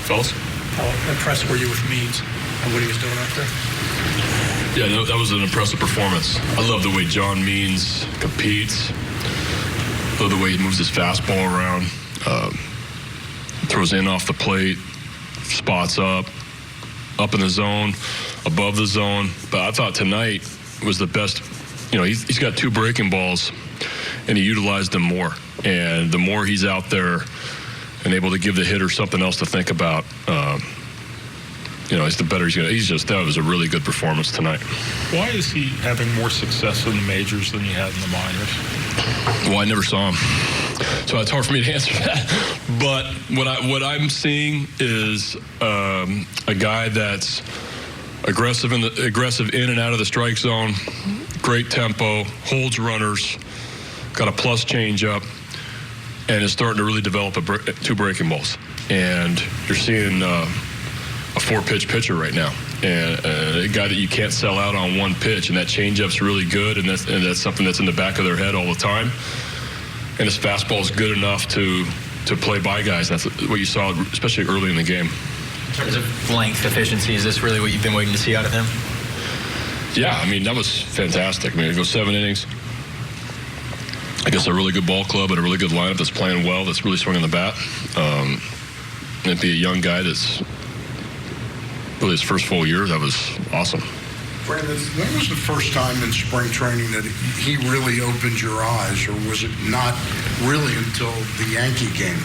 fellas. How impressed were you with Means and what he was doing out there? Yeah, that was an impressive performance. I love the way John Means competes. I love the way he moves his fastball around, throws in off the plate, spots up in the zone, above the zone. But I thought tonight was the best. You know, he's got 2 breaking balls, and he utilized them more. And the more he's out there and able to give the hitter something else to think about, you know, the better he's going to. That was a really good performance tonight. Why is he having more success in the majors than he had in the minors? Well, I never saw him, so it's hard for me to answer that. But what I'm seeing is a guy that's aggressive in and out of the strike zone, great tempo, holds runners, got a plus changeup, and is starting to really develop 2 breaking balls. And you're seeing a 4-pitch pitcher right now, and a guy that you can't sell out on 1 pitch, and that changeup's really good, and that's something that's in the back of their head all the time. And his fastball's good enough to play by guys. That's what you saw, especially early in the game. In terms of length, efficiency, is this really what you've been waiting to see out of him? Yeah, I mean, that was fantastic. I mean, it goes 7 innings. I guess a really good ball club and a really good lineup that's playing well, that's really swinging the bat. And be a young guy that's really his first full year, that was awesome. Brandon, when was the first time in spring training that he really opened your eyes, or was it not really until the Yankee game?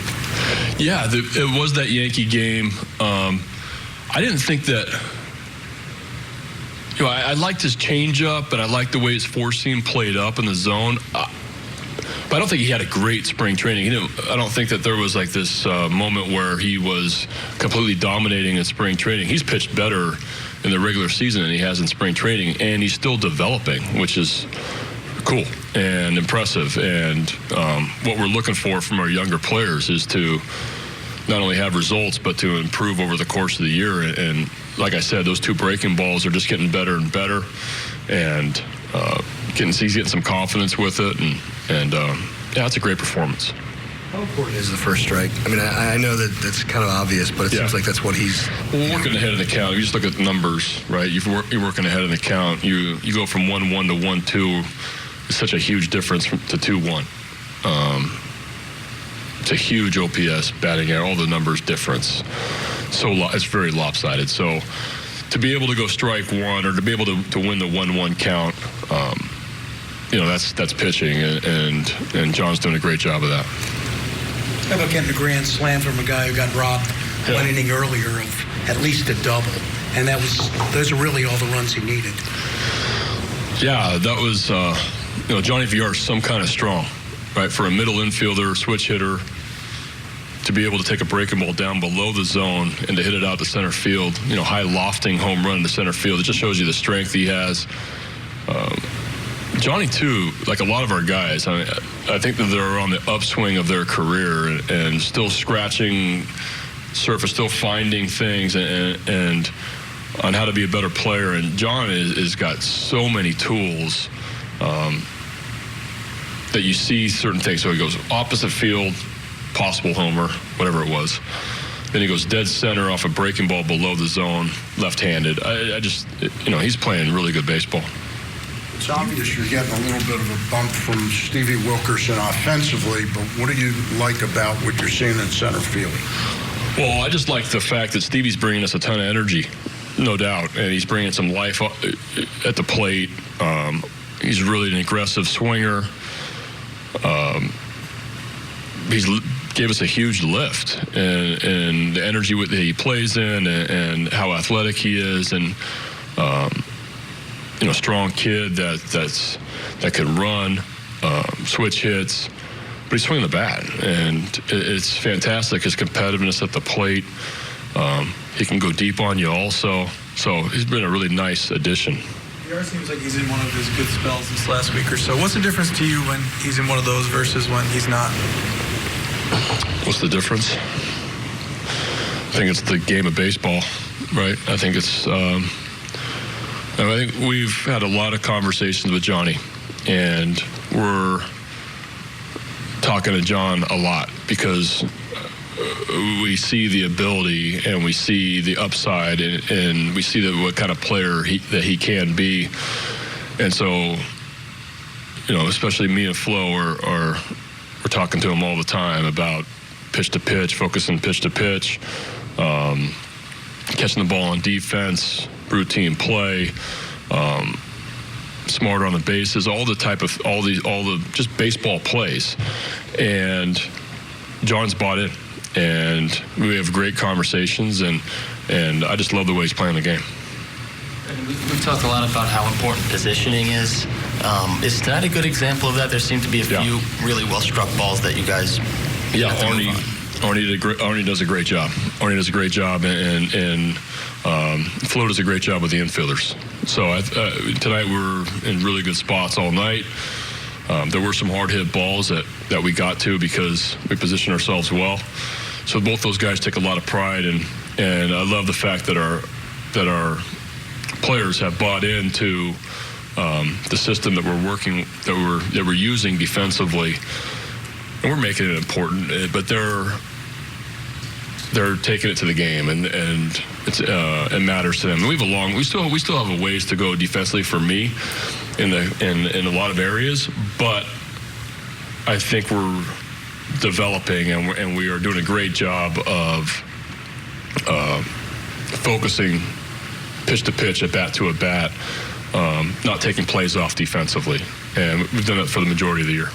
Yeah, it was that Yankee game. I didn't think that, you know, I liked his changeup, and I liked the way his 4-seam played up in the zone. But I don't think he had a great spring training. I don't think that there was like this moment where he was completely dominating in spring training. He's pitched better in the regular season than he has in spring training, and he's still developing, which is cool and impressive. And what we're looking for from our younger players is to not only have results, but to improve over the course of the year. And like I said, those 2 breaking balls are just getting better and better, and he's getting some confidence with it, and yeah, it's a great performance. How important is the first strike? I mean, I know that that's kind of obvious, but it seems like that's what he's... Well, working ahead of the count, you just look at the numbers, right? You're working ahead of the count. You go from 1-1 to 1-2. It's such a huge difference to 2-1. It's a huge OPS, batting air, all the numbers difference. So it's very lopsided. So to be able to go strike 1 or to be able to win the 1-1 count, you know, that's pitching, and John's doing a great job of that. How about getting a grand slam from a guy who got robbed 1 inning earlier of at least a double? And those are really all the runs he needed. Yeah, that was, you know, Johnny Villar's some kind of strong, right? For a middle infielder, switch hitter, to be able to take a breaking ball down below the zone and to hit it out to center field, you know, high lofting home run to center field. It just shows you the strength he has. Johnny, too, like a lot of our guys, I think that they're on the upswing of their career and still scratching surface, still finding things and on how to be a better player. And John has got so many tools that you see certain things. So he goes opposite field, possible homer, whatever it was. Then he goes dead center off a breaking ball below the zone, left-handed. I just, you know, he's playing really good baseball. It's obvious you're getting a little bit of a bump from Stevie Wilkerson offensively, but what do you like about what you're seeing in center field? Well, I just like the fact that Stevie's bringing us a ton of energy, no doubt, and he's bringing some life at the plate. He's really an aggressive swinger. He's gave us a huge lift, and the energy that he plays in, and how athletic he is, and you know, strong kid that can run, switch hits, but he's swinging the bat, and it's fantastic. His competitiveness at the plate, he can go deep on you also. So he's been a really nice addition. VR seems like he's in one of his good spells this last week or so. What's the difference to you when he's in one of those versus when he's not? What's the difference? I think it's the game of baseball, right? I think it's. I think we've had a lot of conversations with Johnny, and we're talking to John a lot because we see the ability and we see the upside and we see what kind of player that he can be. And so, especially me and Flo we're talking to him all the time about pitch to pitch, focusing pitch to pitch, catching the ball on defense, routine play, smarter on the bases, all the just baseball plays. And John's bought in, and we have great conversations, and I just love the way he's playing the game. We've talked a lot about how important positioning is. Is tonight a good example of that? There seem to be a few really well-struck balls that you guys... Yeah, Arnie does a great job. Arnie does a great job, and Flo does a great job with the infielders. So tonight we were in really good spots all night. There were some hard-hit balls that we got to because we positioned ourselves well. So both those guys take a lot of pride, and I love the fact that our players have bought into the system that we're using defensively. And we're making it important, but they're taking it to the game, and it matters to them. And we still have a ways to go defensively for me in a lot of areas, but I think we're developing and we are doing a great job of focusing pitch to pitch, at bat to at bat, not taking plays off defensively, and we've done that for the majority of the year.